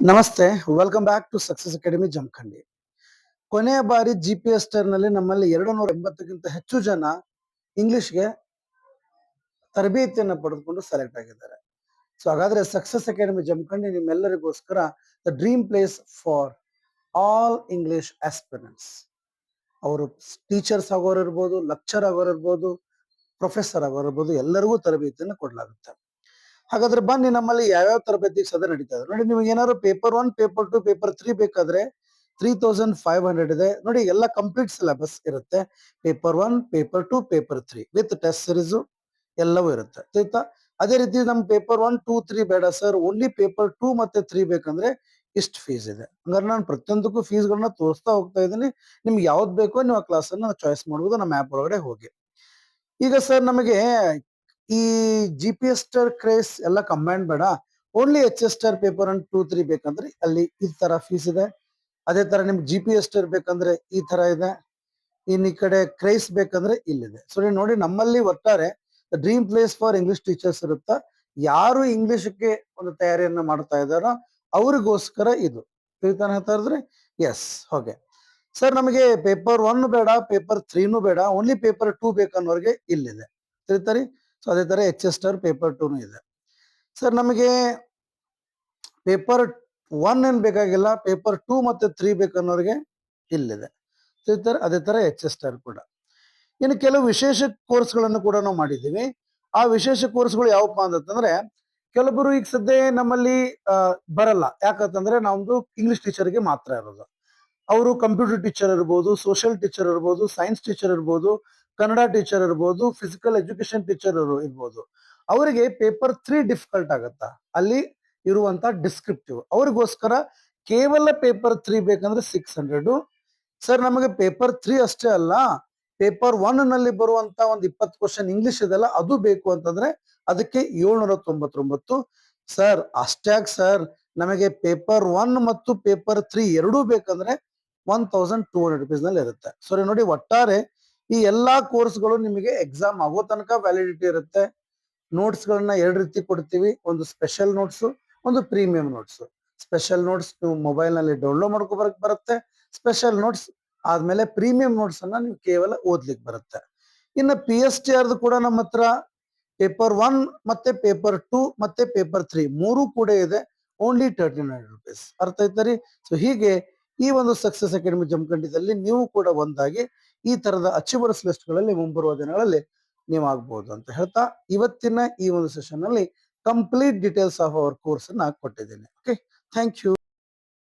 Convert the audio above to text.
ನಮಸ್ತೆ, welcome back to success academy Jamkhandi. ಕೊನೆಯ ಬಾರಿ GPS ನಲ್ಲಿ ನಮ್ಮಲ್ಲಿ 280ಕ್ಕಿಂತ ಹೆಚ್ಚು ಜನ ಇಂಗ್ಲಿಷ್ಗೆ ತರಬೇತಿಯನ್ನು ಪಡೆದುಕೊಂಡು ಸೆಲೆಕ್ಟ್ ಆಗಿದ್ದಾರೆ. ಸೊ ಹಾಗಾದ್ರೆ ಸಕ್ಸಸ್ ಅಕಾಡೆಮಿ ಜಮಖಂಡಿ ನಿಮ್ಮೆಲ್ಲರಿಗೋಸ್ಕರ the dream place for all English aspirants. ಅವರು ಟೀಚರ್ಸ್ ಆಗೋರು ಇರ್ಬೋದು, ಲೆಕ್ಚರ್ ಆಗೋರು ಇರ್ಬೋದು, ಪ್ರೊಫೆಸರ್ ಆಗೋರು ಇರ್ಬೋದು, ಎಲ್ಲರಿಗೂ ತರಬೇತಿಯನ್ನು ಕೊಡಲಾಗುತ್ತೆ. ಹಾಗಾದ್ರೆ ಬನ್ನಿ, ನಮ್ಮಲ್ಲಿ ಯಾವ್ಯಾವ ತರಬೇತಿ ಸದ ನಡೀತಾ ಇದೆ ನೋಡಿ. ನಿಮ್ಗೆ ಏನಾದ್ರು ಪೇಪರ್ 1, ಪೇಪರ್ 2, ಪೇಪರ್ 3 ಬೇಕಾದ್ರೆ 3500 ಇದೆ ನೋಡಿ. ಎಲ್ಲ ಕಂಪ್ಲೀಟ್ ಸಿಲೆಬಸ್ ಇರುತ್ತೆ. Paper 1, paper 2, paper 3 with test series ಎಲ್ಲವೂ ಇರುತ್ತೆ, ಆಯ್ತಾ. ಅದೇ ರೀತಿ ನಮ್ ಪೇಪರ್ 1, 2, 3 ಬೇಡ ಸರ್, ಓನ್ಲಿ ಪೇಪರ್ 2 ಮತ್ತೆ 3 ಬೇಕಂದ್ರೆ ಇಷ್ಟು ಫೀಸ್ ಇದೆ. ಹಂಗಾರೆ ನಾನು ಪ್ರತಿಯೊಂದಕ್ಕೂ ಫೀಸ್ ಗಳನ್ನ ತೋರಿಸ್ತಾ ಹೋಗ್ತಾ ಇದ್ದೀನಿ. ನಿಮ್ಗೆ ಯಾವ್ದು ಬೇಕೋ ನೀವು ಆ ಕ್ಲಾಸ್ ಅನ್ನ ಚಾಯ್ಸ್ ಮಾಡಬಹುದು ನಮ್ಮ ಆಪ್ ಒಳಗಡೆ ಹೋಗಿ. ಈಗ ಸರ್ ನಮಗೆ ಈ GPS ಕ್ರೇಸ್ ಎಲ್ಲ ಕಂಬೈನ್ ಬೇಡ, ಓನ್ಲಿ HS ಪೇಪರ್ 1, 2, 3 ಬೇಕಂದ್ರೆ ಅಲ್ಲಿ ಈ ತರ ಫೀಸ್ ಇದೆ. ಅದೇ ತರ ನಿಮ್ಗೆ GPS ಬೇಕಂದ್ರೆ ಈ ತರ ಇದೆ. ಇನ್ ಈ ಕಡೆ ಕ್ರೇಸ್ ಬೇಕಂದ್ರೆ ಇಲ್ಲಿದೆ. ಸೊ ನೀವು ನೋಡಿ, ನಮ್ಮಲ್ಲಿ ಒಟ್ಟಾರೆ dream place for English teachers ಇರುತ್ತಾ. ಯಾರು ಇಂಗ್ಲಿಷ್ಗೆ ಒಂದು ತಯಾರಿಯನ್ನ ಮಾಡ್ತಾ ಇದ್ದಾರೋ ಅವ್ರಿಗೋಸ್ಕರ ಇದು ತಿಳಿತಾನ ಹೇಳ್ತಾ ಇದ್ರೆ. ಎಸ್, ಓಕೆ ಸರ್, ನಮಗೆ ಪೇಪರ್ 1 ಬೇಡ, ಪೇಪರ್ 3 ಬೇಡ, ಓನ್ಲಿ ಪೇಪರ್ 2 ಬೇಕನ್ನೋರಿಗೆ ಇಲ್ಲಿದೆ, ತಿಳಿತಾರಿ. ಸೊ ಅದೇ ತರ HS ಪೇಪರ್ 2 ಇದೆ. ಸರ್ ನಮಗೆ ಪೇಪರ್ 1 ಏನ್ ಬೇಕಾಗಿಲ್ಲ, ಪೇಪರ್ 2 ಮತ್ತೆ 3 ಬೇಕನ್ನೋರಿಗೆ ಇಲ್ಲಿದೆ, ತಿಳಿತಾರೆ. ಅದೇ ತರ HS ಕೂಡ. ಇನ್ನು ಕೆಲವು ವಿಶೇಷ ಕೋರ್ಸ್ಗಳನ್ನು ಕೂಡ ನಾವು ಮಾಡಿದ್ದೀವಿ. ಆ ವಿಶೇಷ ಕೋರ್ಸ್ಗಳು ಯಾವಪ್ಪ ಅಂತಂದ್ರೆ, ಕೆಲವರು ಈಗ ಸದ್ಯ ನಮ್ಮಲ್ಲಿ ಬರಲ್ಲ, ಯಾಕಂತಂದ್ರೆ ನಮ್ದು ಇಂಗ್ಲಿಷ್ ಟೀಚರ್ಗೆ ಮಾತ್ರ ಇರೋದು. ಅವರು ಕಂಪ್ಯೂಟರ್ ಟೀಚರ್ ಇರ್ಬೋದು, ಸೋಷಿಯಲ್ ಟೀಚರ್ ಇರ್ಬೋದು, ಸೈನ್ಸ್ ಟೀಚರ್ ಇರ್ಬೋದು, ಕನ್ನಡ ಟೀಚರ್ ಇರ್ಬೋದು, ಫಿಸಿಕಲ್ ಎಜುಕೇಶನ್ ಟೀಚರ್ ಇರ್ಬೋದು. ಅವರಿಗೆ ಪೇಪರ್ 3 ಡಿಫಿಕಲ್ಟ್ ಆಗತ್ತಾ, ಅಲ್ಲಿ ಇರುವಂತ ಡಿಸ್ಕ್ರಿಪ್ಟಿವ್. ಅವ್ರಿಗೋಸ್ಕರ ಕೇವಲ ಪೇಪರ್ 3 ಬೇಕಂದ್ರೆ 600. ಸರ್ ನಮಗೆ ಪೇಪರ್ 3 ಅಷ್ಟೇ ಅಲ್ಲ, ಪೇಪರ್ 1 ನಲ್ಲಿ ಬರುವಂತ ಒಂದು 20 ಕ್ವಶನ್ ಇಂಗ್ಲಿಷ್ ಇದೆಲ್ಲ ಅದು ಬೇಕು ಅಂತಂದ್ರೆ ಅದಕ್ಕೆ 799. ಸರ್ ಅಷ್ಟ್ಯಾಕ್ ಸರ್, ನಮಗೆ ಪೇಪರ್ 1 ಮತ್ತು ಪೇಪರ್ 3 ಎರಡೂ ಬೇಕಂದ್ರೆ 1200 rupees ನಲ್ಲಿ ಇರುತ್ತೆ. ಸೊ ನೋಡಿ, ಒಟ್ಟಾರೆ ಈ ಎಲ್ಲಾ ಕೋರ್ಸ್ಗಳು ನಿಮಗೆ ಎಕ್ಸಾಮ್ ಆಗೋ ತನಕ ವ್ಯಾಲಿಡಿಟಿ ಇರುತ್ತೆ. ನೋಟ್ಸ್ ಗಳನ್ನ ಎರಡು ರೀತಿ ಕೊಡ್ತೀವಿ, ಒಂದು ಸ್ಪೆಷಲ್ ನೋಟ್ಸ್, ಒಂದು ಪ್ರೀಮಿಯಂ ನೋಟ್ಸ್. ಸ್ಪೆಷಲ್ ನೋಟ್ಸ್ ನೀವು ಮೊಬೈಲ್ ನಲ್ಲಿ ಡೌನ್ಲೋಡ್ ಮಾಡ್ಕೋಬರಕ್ ಬರುತ್ತೆ. ಸ್ಪೆಷಲ್ ನೋಟ್ಸ್ ಆದ್ಮೇಲೆ ಪ್ರೀಮಿಯಂ ನೋಟ್ಸ್ ಅನ್ನ ನೀವು ಕೇವಲ ಓದ್ಲಿಕ್ಕೆ ಬರುತ್ತೆ. ಇನ್ನು PSTR ಕೂಡ ನಮ್ಮ ಹತ್ರ ಪೇಪರ್ 1 ಮತ್ತೆ ಪೇಪರ್ 2 ಮತ್ತೆ ಪೇಪರ್ 3 ಮೂರು ಕೂಡ ಇದೆ, ಓನ್ಲಿ 1300 rupees. ಅರ್ಥ ಆಯ್ತರಿ. ಸೊ ಹೀಗೆ ಈ ಒಂದು ಸಕ್ಸಸ್ ಅಕಾಡೆಮಿ ಜಮಖಂಡಿದಲ್ಲಿ ನೀವು ಕೂಡ ಒಂದಾಗಿ ಈ ತರದ ಅಚೀವರ್ಸ್ ಲಿಸ್ಟ್ ಗಳಲ್ಲಿ ಮುಂಬರುವ ದಿನಗಳಲ್ಲಿ ನೀವು ಆಗ್ಬಹುದು ಅಂತ ಹೇಳ್ತಾ, ಇವತ್ತಿನ ಈ ಒಂದು ಸೆಷನ್ ಅಲ್ಲಿ complete details of our course ಅನ್ನ ಕೊಟ್ಟಿದ್ದೀನಿ. Okay, thank you.